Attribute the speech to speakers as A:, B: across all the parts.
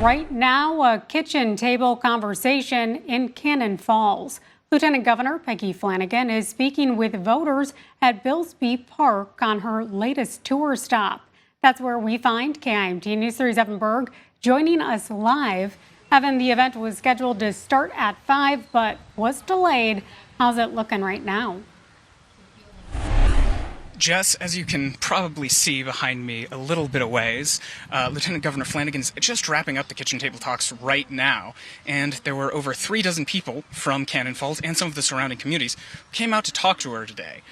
A: Right now, a kitchen table conversation in Cannon Falls. Lieutenant Governor Peggy Flanagan is speaking with voters at Byllesby Park on her latest tour stop. That's where we find KIMT News 3's Evan Berg joining us live. Evan, the event was scheduled to start at 5 but was delayed. How's it looking right now?
B: Jess, as you can probably see behind me a little bit of ways, Lieutenant Governor Flanagan's just wrapping up the kitchen table talks right now, and there were over 36 people from Cannon Falls and some of the surrounding communities who came out to talk to her today.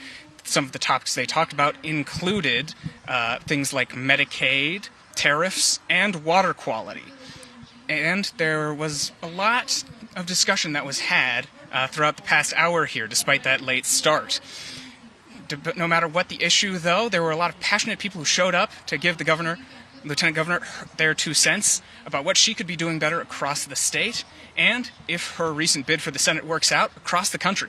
B: Some of the topics they talked about included things like Medicaid, tariffs, and water quality. And there was a lot of discussion that was had throughout the past hour here, despite that late start. But no matter what the issue, though, there were a lot of passionate people who showed up to give the governor, Lieutenant Governor, their 2 cents about what she could be doing better across the state and, if her recent bid for the Senate works out, across the country.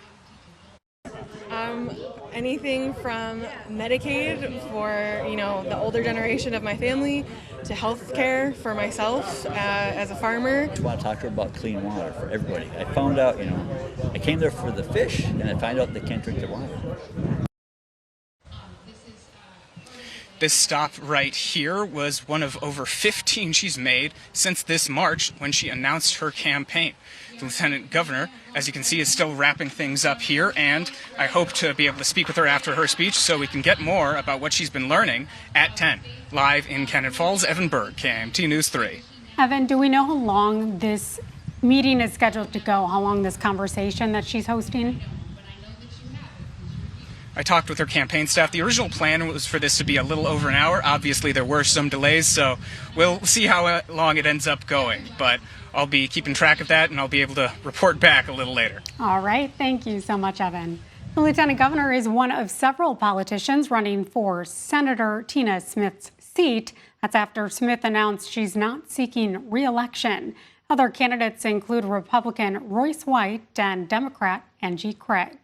C: Anything from Medicaid for, the older generation of my family to health care for myself as a farmer.
D: I want to talk to her about clean water for everybody. I found out, I came there for the fish, and I find out they can't drink their water.
B: This stop right here was one of over 15 she's made since this March when she announced her campaign. The Lieutenant Governor, as you can see, is still wrapping things up here, and I hope to be able to speak with her after her speech so we can get more about what she's been learning at 10. Live in Cannon Falls, Evan Berg, KIMT News 3.
A: Evan, do we know how long this meeting is scheduled to go, how long this conversation that she's hosting?
B: I talked with her campaign staff. The original plan was for this to be a little over an hour. Obviously, there were some delays, so we'll see how long it ends up going. But I'll be keeping track of that, and I'll be able to report back a little later.
A: All right. Thank you so much, Evan. The Lieutenant Governor is one of several politicians running for Senator Tina Smith's seat. That's after Smith announced she's not seeking re-election. Other candidates include Republican Royce White and Democrat Angie Craig.